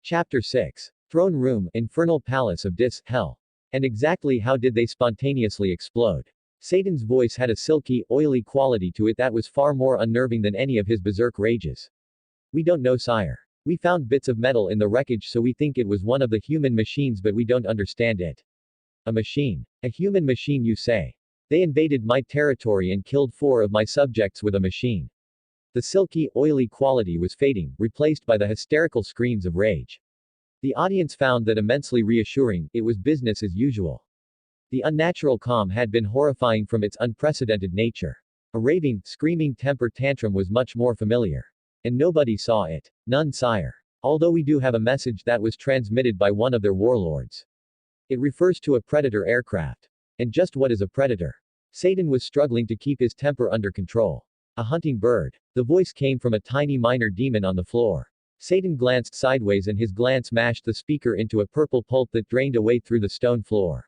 Chapter 6. Throne Room, Infernal Palace of Hell. And exactly how did they spontaneously explode? Satan's voice had a silky, oily quality to it that was far more unnerving than any of his berserk rages. We don't know, sire. We found bits of metal in the wreckage, so we think it was one of the human machines, but we don't understand it. A machine. A human machine, you say? They invaded my territory and killed 4 of my subjects with a machine. The silky, oily quality was fading, replaced by the hysterical screams of rage. The audience found that immensely reassuring. It was business as usual. The unnatural calm had been horrifying from its unprecedented nature. A raving, screaming temper tantrum was much more familiar. And nobody saw it. None, sire. Although we do have a message that was transmitted by one of their warlords. It refers to a predator aircraft. And just what is a predator? Satan was struggling to keep his temper under control. A hunting bird. The voice came from a tiny minor demon on the floor. Satan glanced sideways and his glance mashed the speaker into a purple pulp that drained away through the stone floor.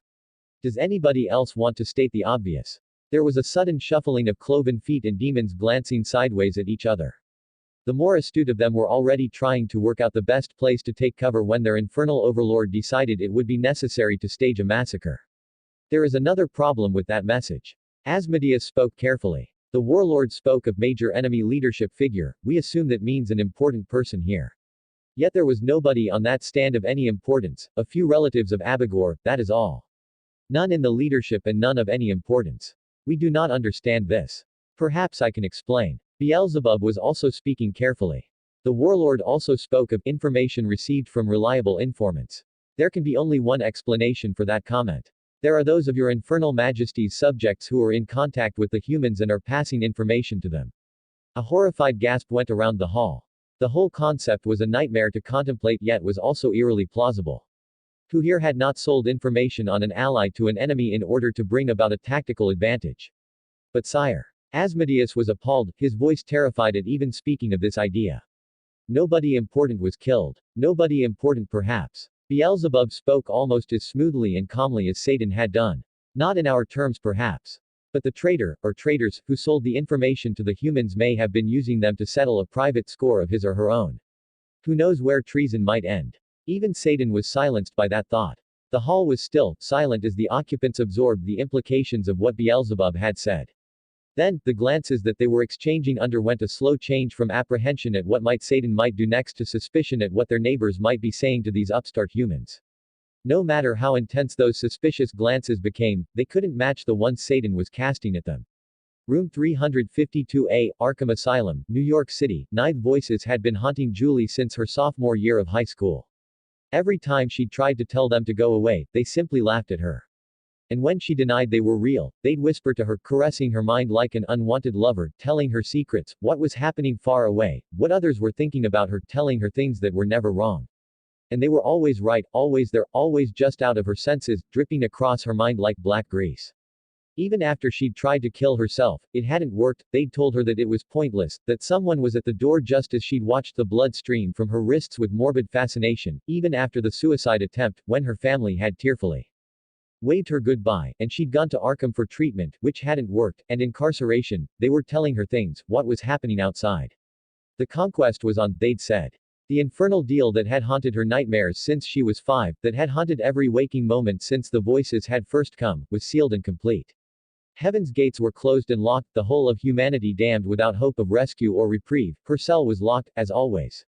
Does anybody else want to state the obvious? There was a sudden shuffling of cloven feet and demons glancing sideways at each other. The more astute of them were already trying to work out the best place to take cover when their infernal overlord decided it would be necessary to stage a massacre. There is another problem with that message. Asmodeus spoke carefully. The warlord spoke of major enemy leadership figure. We assume that means an important person here. Yet there was nobody on that stand of any importance, a few relatives of Abigor, that is all. None in the leadership and none of any importance. We do not understand this. Perhaps I can explain. Beelzebub was also speaking carefully. The warlord also spoke of information received from reliable informants. There can be only one explanation for that comment. There are those of your infernal majesty's subjects who are in contact with the humans and are passing information to them. A horrified gasp went around the hall. The whole concept was a nightmare to contemplate, yet was also eerily plausible. Who here had not sold information on an ally to an enemy in order to bring about a tactical advantage? But sire. Asmodeus was appalled, his voice terrified at even speaking of this idea. Nobody important was killed. Nobody important perhaps. Beelzebub spoke almost as smoothly and calmly as Satan had done. Not in our terms perhaps. But the traitor, or traitors, who sold the information to the humans may have been using them to settle a private score of his or her own. Who knows where treason might end? Even Satan was silenced by that thought. The hall was still, silent as the occupants absorbed the implications of what Beelzebub had said. Then, the glances that they were exchanging underwent a slow change from apprehension at what Satan might do next to suspicion at what their neighbors might be saying to these upstart humans. No matter how intense those suspicious glances became, they couldn't match the ones Satan was casting at them. Room 352A, Arkham Asylum, New York City. 9 voices had been haunting Julie since her sophomore year of high school. Every time she'd tried to tell them to go away, they simply laughed at her. And when she denied they were real, they'd whisper to her, caressing her mind like an unwanted lover, telling her secrets, what was happening far away, what others were thinking about her, telling her things that were never wrong. And they were always right, always there, always just out of her senses, dripping across her mind like black grease. Even after she'd tried to kill herself, it hadn't worked. They'd told her that it was pointless, that someone was at the door just as she'd watched the blood stream from her wrists with morbid fascination, even after the suicide attempt, when her family had tearfully waved her goodbye, and she'd gone to Arkham for treatment, which hadn't worked, and incarceration. They were telling her things, what was happening outside. The conquest was on, they'd said. The infernal deal that had haunted her nightmares since she was 5, that had haunted every waking moment since the voices had first come, was sealed and complete. Heaven's gates were closed and locked, the whole of humanity damned without hope of rescue or reprieve. Her cell was locked, as always.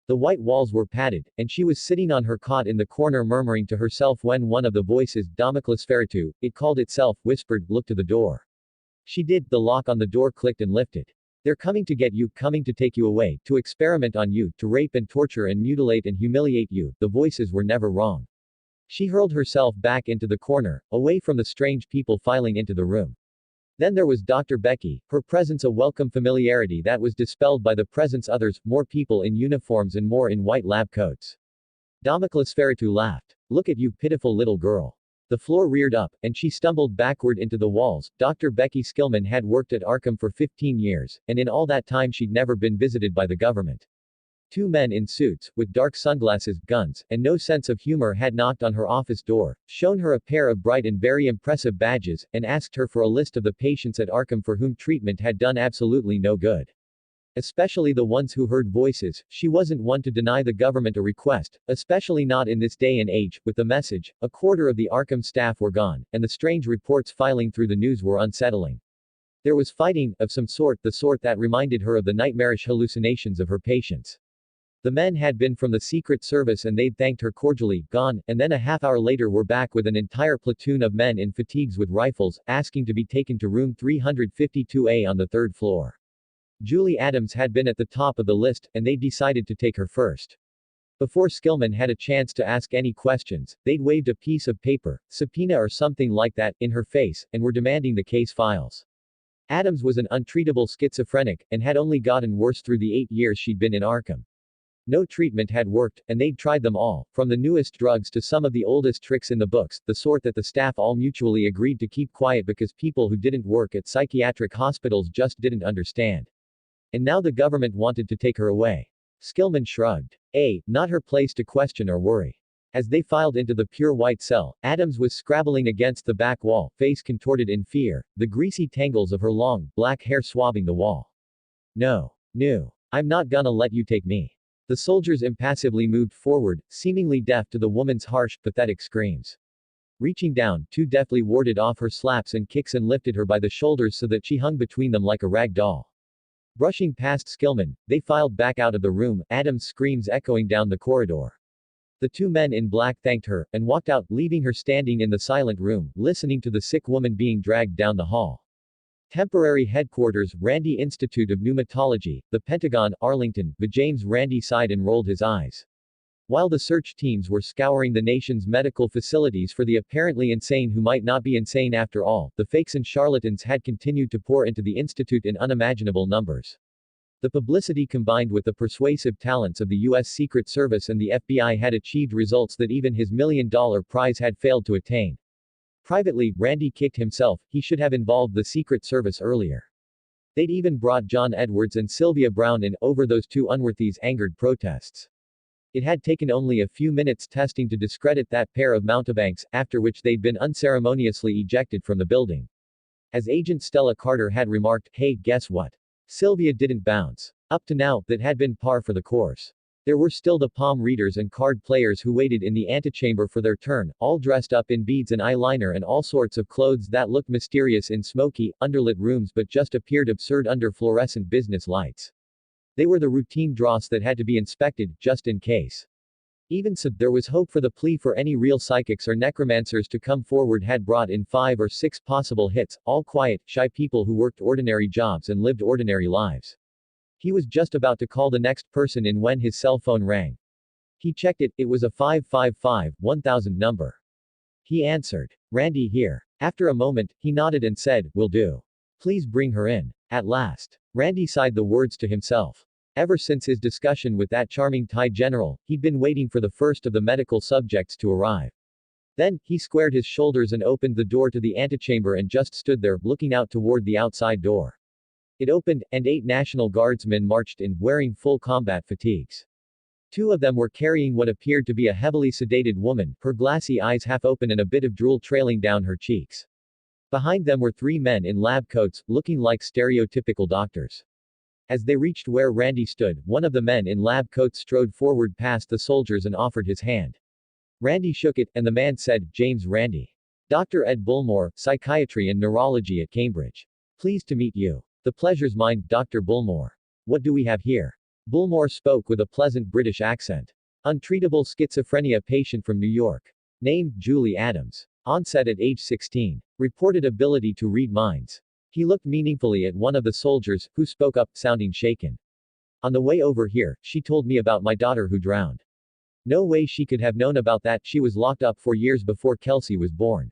The white walls were padded, and she was sitting on her cot in the corner murmuring to herself when one of the voices, Damocles Ferretu, it called itself, whispered, look to the door. She did, the lock on the door clicked and lifted. They're coming to get you, coming to take you away, to experiment on you, to rape and torture and mutilate and humiliate you. The voices were never wrong. She hurled herself back into the corner, away from the strange people filing into the room. Then there was Dr. Becky, her presence a welcome familiarity that was dispelled by the presence others, more people in uniforms and more in white lab coats. Damocles Ferretu laughed. Look at you, pitiful little girl. The floor reared up, and she stumbled backward into the walls. Dr. Becky Skillman had worked at Arkham for 15 years, and in all that time she'd never been visited by the government. 2 men in suits, with dark sunglasses, guns, and no sense of humor had knocked on her office door, shown her a pair of bright and very impressive badges, and asked her for a list of the patients at Arkham for whom treatment had done absolutely no good. Especially the ones who heard voices. She wasn't one to deny the government a request, especially not in this day and age. With the message, a quarter of the Arkham staff were gone, and the strange reports filing through the news were unsettling. There was fighting, of some sort, the sort that reminded her of the nightmarish hallucinations of her patients. The men had been from the Secret Service and they'd thanked her cordially, gone, and then a half-hour later were back with an entire platoon of men in fatigues with rifles, asking to be taken to room 352A on the third floor. Julie Adams had been at the top of the list, and they'd decided to take her first. Before Skillman had a chance to ask any questions, they'd waved a piece of paper, subpoena or something like that, in her face, and were demanding the case files. Adams was an untreatable schizophrenic, and had only gotten worse through the 8 years she'd been in Arkham. No treatment had worked, and they'd tried them all, from the newest drugs to some of the oldest tricks in the books, the sort that the staff all mutually agreed to keep quiet because people who didn't work at psychiatric hospitals just didn't understand. And now the government wanted to take her away. Skillman shrugged. Not her place to question or worry. As they filed into the pure white cell, Adams was scrabbling against the back wall, face contorted in fear, the greasy tangles of her long, black hair swabbing the wall. No. I'm not gonna let you take me. The soldiers impassively moved forward, seemingly deaf to the woman's harsh, pathetic screams. Reaching down, two deftly warded off her slaps and kicks and lifted her by the shoulders so that she hung between them like a rag doll. Brushing past Skillman, they filed back out of the room, Adams' screams echoing down the corridor. The two men in black thanked her, and walked out, leaving her standing in the silent room, listening to the sick woman being dragged down the hall. Temporary headquarters, Randi Institute of Pneumatology, the Pentagon, Arlington. James Randi sighed and rolled his eyes. While the search teams were scouring the nation's medical facilities for the apparently insane who might not be insane after all, the fakes and charlatans had continued to pour into the institute in unimaginable numbers. The publicity combined with the persuasive talents of the U.S. Secret Service and the FBI had achieved results that even his $1 million prize had failed to attain. Privately, Randi kicked himself. He should have involved the Secret Service earlier. They'd even brought John Edwards and Sylvia Brown in over those two unworthies' angered protests. It had taken only a few minutes testing to discredit that pair of mountebanks, after which they'd been unceremoniously ejected from the building. As Agent Stella Carter had remarked, hey, guess what? Sylvia didn't bounce. Up to now, that had been par for the course. There were still the palm readers and card players who waited in the antechamber for their turn, all dressed up in beads and eyeliner and all sorts of clothes that looked mysterious in smoky, underlit rooms but just appeared absurd under fluorescent business lights. They were the routine dross that had to be inspected, just in case. Even so, there was hope for the plea for any real psychics or necromancers to come forward had brought in 5 or 6 possible hits, all quiet, shy people who worked ordinary jobs and lived ordinary lives. He was just about to call the next person in when his cell phone rang. He checked it, it was a 555-1000 number. He answered. Randi here. After a moment, he nodded and said, will do. Please bring her in. At last. Randi sighed the words to himself. Ever since his discussion with that charming Thai general, he'd been waiting for the first of the medical subjects to arrive. Then, he squared his shoulders and opened the door to the antechamber and just stood there, looking out toward the outside door. It opened, and 8 National Guardsmen marched in, wearing full combat fatigues. 2 of them were carrying what appeared to be a heavily sedated woman, her glassy eyes half open and a bit of drool trailing down her cheeks. Behind them were 3 men in lab coats, looking like stereotypical doctors. As they reached where Randi stood, one of the men in lab coats strode forward past the soldiers and offered his hand. Randi shook it, and the man said, James Randi. Dr. Ed Bullmore, Psychiatry and Neurology at Cambridge. Pleased to meet you. The pleasure's mine, Dr. Bullmore. What do we have here? Bullmore spoke with a pleasant British accent. Untreatable schizophrenia patient from New York. Name, Julie Adams. Onset at age 16. Reported ability to read minds. He looked meaningfully at one of the soldiers, who spoke up, sounding shaken. On the way over here, she told me about my daughter who drowned. No way she could have known about that, she was locked up for years before Kelsey was born.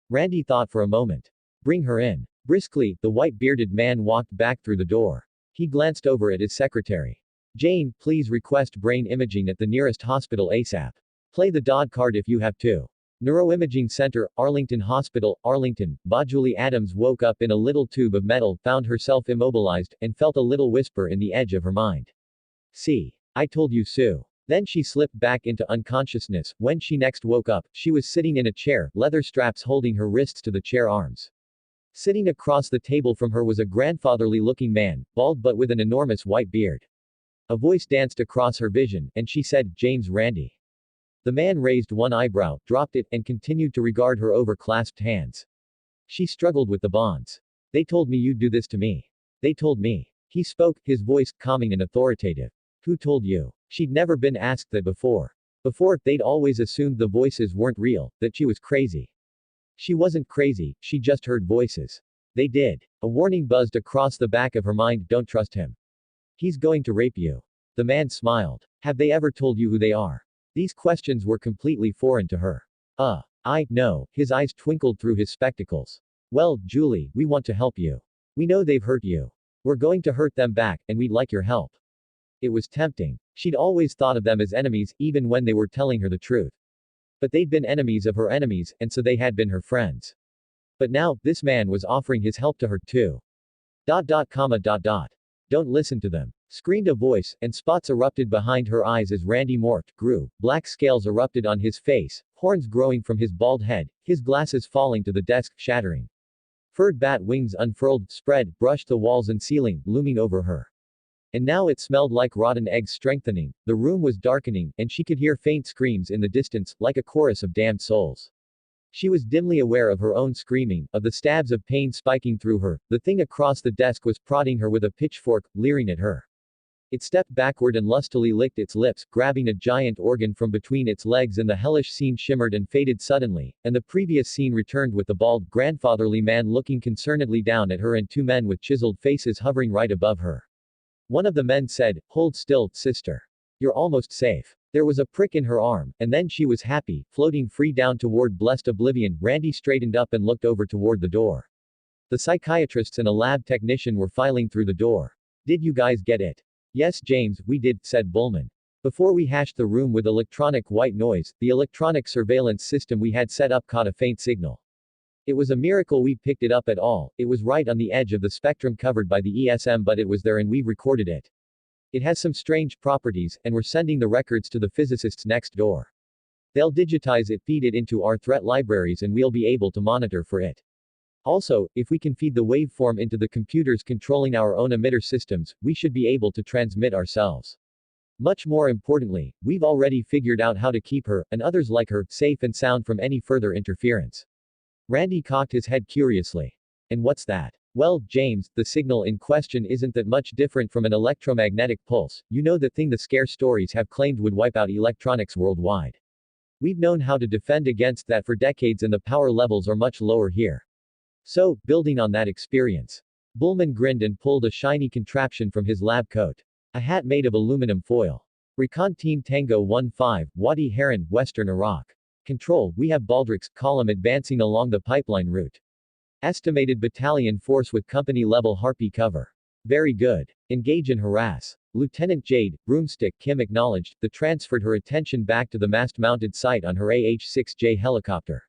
Randi thought for a moment. Bring her in. Briskly, the white-bearded man walked back through the door. He glanced over at his secretary. Jane, please request brain imaging at the nearest hospital ASAP. Play the Dodd card if you have to. Neuroimaging Center, Arlington Hospital, Arlington. Julie Adams woke up in a little tube of metal, found herself immobilized, and felt a little whisper in the edge of her mind. See. I told you so. Then she slipped back into unconsciousness. When she next woke up, she was sitting in a chair, leather straps holding her wrists to the chair arms. Sitting across the table from her was a grandfatherly-looking man, bald but with an enormous white beard. A voice danced across her vision, and she said, "James Randi." The man raised one eyebrow, dropped it, and continued to regard her over clasped hands. She struggled with the bonds. "They told me you'd do this to me. They told me." He spoke, his voice calming and authoritative. "Who told you?" She'd never been asked that before. Before, they'd always assumed the voices weren't real, that she was crazy. She wasn't crazy, she just heard voices. They did. A warning buzzed across the back of her mind, "Don't trust him. He's going to rape you." The man smiled. "Have they ever told you who they are?" These questions were completely foreign to her. No. His eyes twinkled through his spectacles. "Well, Julie, we want to help you. We know they've hurt you. We're going to hurt them back, and we'd like your help." It was tempting. She'd always thought of them as enemies, even when they were telling her the truth. But they'd been enemies of her enemies, and so they had been her friends. But now, this man was offering his help to her, too. "Don't listen to them," screamed a voice, and spots erupted behind her eyes as Randy morphed, grew, black scales erupted on his face, horns growing from his bald head, his glasses falling to the desk, shattering. Furred bat wings unfurled, spread, brushed the walls and ceiling, looming over her. And now it smelled like rotten eggs strengthening, the room was darkening, and she could hear faint screams in the distance, like a chorus of damned souls. She was dimly aware of her own screaming, of the stabs of pain spiking through her. The thing across the desk was prodding her with a pitchfork, leering at her. It stepped backward and lustily licked its lips, grabbing a giant organ from between its legs, and the hellish scene shimmered and faded suddenly, and the previous scene returned with the bald, grandfatherly man looking concernedly down at her and two men with chiseled faces hovering right above her. One of the men said, "Hold still, sister. You're almost safe." There was a prick in her arm, and then she was happy, floating free down toward blessed oblivion. Randy straightened up and looked over toward the door. The psychiatrists and a lab technician were filing through the door. "Did you guys get it?" "Yes, James, we did," said Bullman. "Before we hashed the room with electronic white noise, the electronic surveillance system we had set up caught a faint signal. It was a miracle we picked it up at all. It was right on the edge of the spectrum covered by the ESM, but it was there and we recorded it. It has some strange properties, and we're sending the records to the physicists next door. They'll digitize it, feed it into our threat libraries, and we'll be able to monitor for it. Also, if we can feed the waveform into the computers controlling our own emitter systems, we should be able to transmit ourselves. Much more importantly, we've already figured out how to keep her, and others like her, safe and sound from any further interference." Randy cocked his head curiously. "And what's that?" "Well, James, the signal in question isn't that much different from an electromagnetic pulse, you know, the thing the scare stories have claimed would wipe out electronics worldwide. We've known how to defend against that for decades, and the power levels are much lower here. So, building on that experience." Bullman grinned and pulled a shiny contraption from his lab coat. A hat made of aluminum foil. "Recon Team Tango 15, Wadi Heron, Western Iraq. Control, we have Baldrick's column advancing along the pipeline route. Estimated battalion force with company-level Harpy cover. Very good. Engage and harass." Lieutenant Jade, Broomstick Kim acknowledged, then transferred her attention back to the mast-mounted sight on her AH-6J helicopter.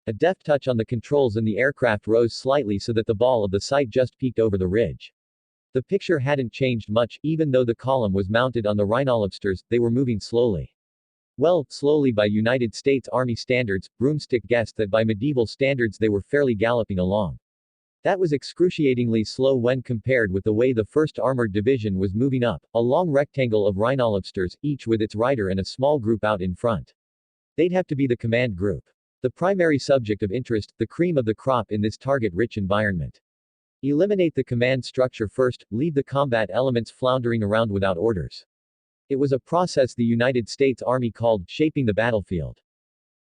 A deft touch on the controls and the aircraft rose slightly so that the ball of the sight just peeked over the ridge. The picture hadn't changed much, even though the column was mounted on the rhinolobsters, they were moving slowly. Well, slowly by United States Army standards, Broomstick guessed that by medieval standards they were fairly galloping along. That was excruciatingly slow when compared with the way the 1st Armored Division was moving up, a long rectangle of rhinolobsters, each with its rider and a small group out in front. They'd have to be the command group. The primary subject of interest, the cream of the crop in this target-rich environment. Eliminate the command structure first, leave the combat elements floundering around without orders. It was a process the United States Army called shaping the battlefield.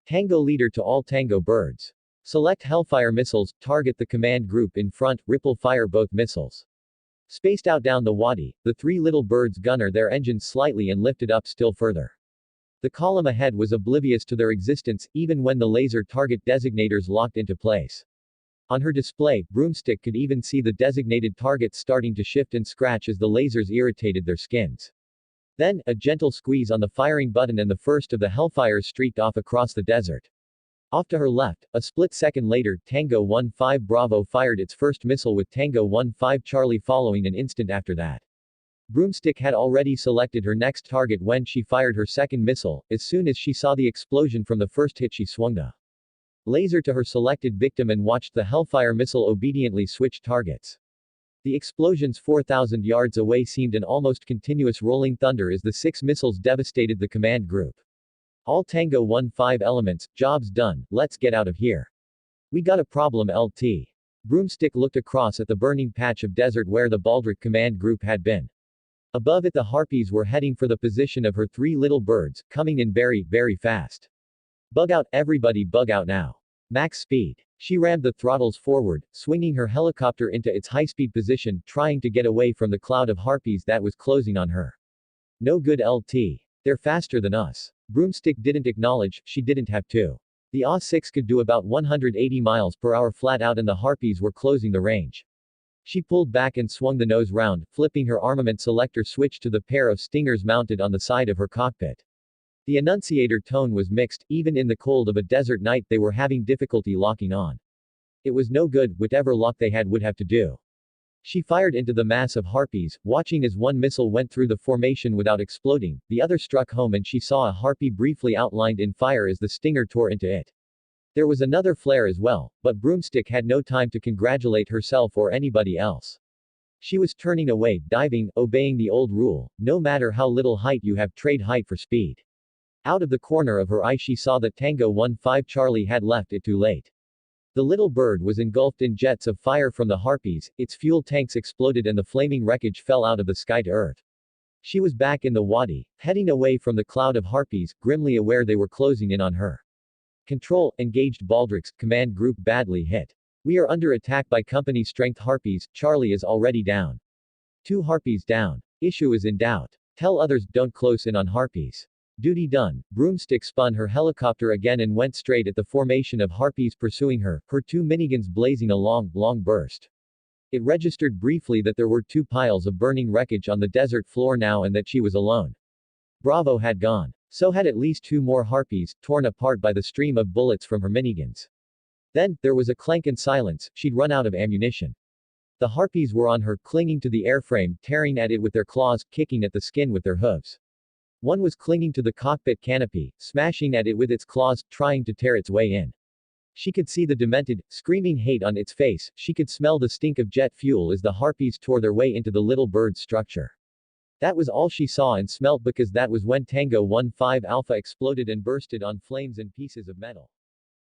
Tango leader to all Tango birds. Select Hellfire missiles, target the command group in front, ripple fire both missiles. Spaced out down the wadi, the three little birds gunner their engines slightly and lifted up still further. The column ahead was oblivious to their existence, even when the laser target designators locked into place. On her display, Broomstick could even see the designated targets starting to shift and scratch as the lasers irritated their skins. Then, a gentle squeeze on the firing button and the first of the Hellfires streaked off across the desert. Off to her left, a split second later, Tango 15 Bravo fired its first missile with Tango 15 Charlie following an instant after that. Broomstick had already selected her next target when she fired her second missile. As soon as she saw the explosion from the first hit, she swung the laser to her selected victim and watched the Hellfire missile obediently switch targets. The explosions 4,000 yards away seemed an almost continuous rolling thunder as the 6 missiles devastated the command group. All Tango 1-5 elements, job's done, let's get out of here. We got a problem LT. Broomstick looked across at the burning patch of desert where the Baldric command group had been. Above it the Harpies were heading for the position of her 3 little birds, coming in very, very fast. Bug out, everybody bug out now. Max speed. She rammed the throttles forward, swinging her helicopter into its high-speed position, trying to get away from the cloud of Harpies that was closing on her. No good LT. They're faster than us. Broomstick didn't acknowledge, she didn't have to. The AW-6 could do about 180 miles per hour flat out and the Harpies were closing the range. She pulled back and swung the nose round, flipping her armament selector switch to the pair of stingers mounted on the side of her cockpit. The annunciator tone was mixed, even in the cold of a desert night they were having difficulty locking on. It was no good, whatever lock they had would have to do. She fired into the mass of Harpies, watching as one missile went through the formation without exploding, the other struck home and she saw a Harpy briefly outlined in fire as the stinger tore into it. There was another flare as well, but Broomstick had no time to congratulate herself or anybody else. She was turning away, diving, obeying the old rule, no matter how little height you have, trade height for speed. Out of the corner of her eye she saw that Tango 1-5 Charlie had left it too late. The little bird was engulfed in jets of fire from the Harpies, its fuel tanks exploded and the flaming wreckage fell out of the sky to earth. She was back in the wadi, heading away from the cloud of Harpies, grimly aware they were closing in on her. Control, engaged Baldric's command group badly hit. We are under attack by company strength Harpies, Charlie is already down. 2 Harpies down. Issue is in doubt. Tell others, don't close in on Harpies. Duty done. Broomstick spun her helicopter again and went straight at the formation of Harpies pursuing her, her 2 miniguns blazing a long burst. It registered briefly that there were 2 piles of burning wreckage on the desert floor now and that she was alone. Bravo had gone. So had at least 2 more Harpies, torn apart by the stream of bullets from her miniguns. Then, there was a clank and silence, she'd run out of ammunition. The Harpies were on her, clinging to the airframe, tearing at it with their claws, kicking at the skin with their hooves. One was clinging to the cockpit canopy, smashing at it with its claws, trying to tear its way in. She could see the demented, screaming hate on its face, she could smell the stink of jet fuel as the Harpies tore their way into the little bird's structure. That was all she saw and smelt because that was when Tango 1-5 Alpha exploded and bursted on flames and pieces of metal.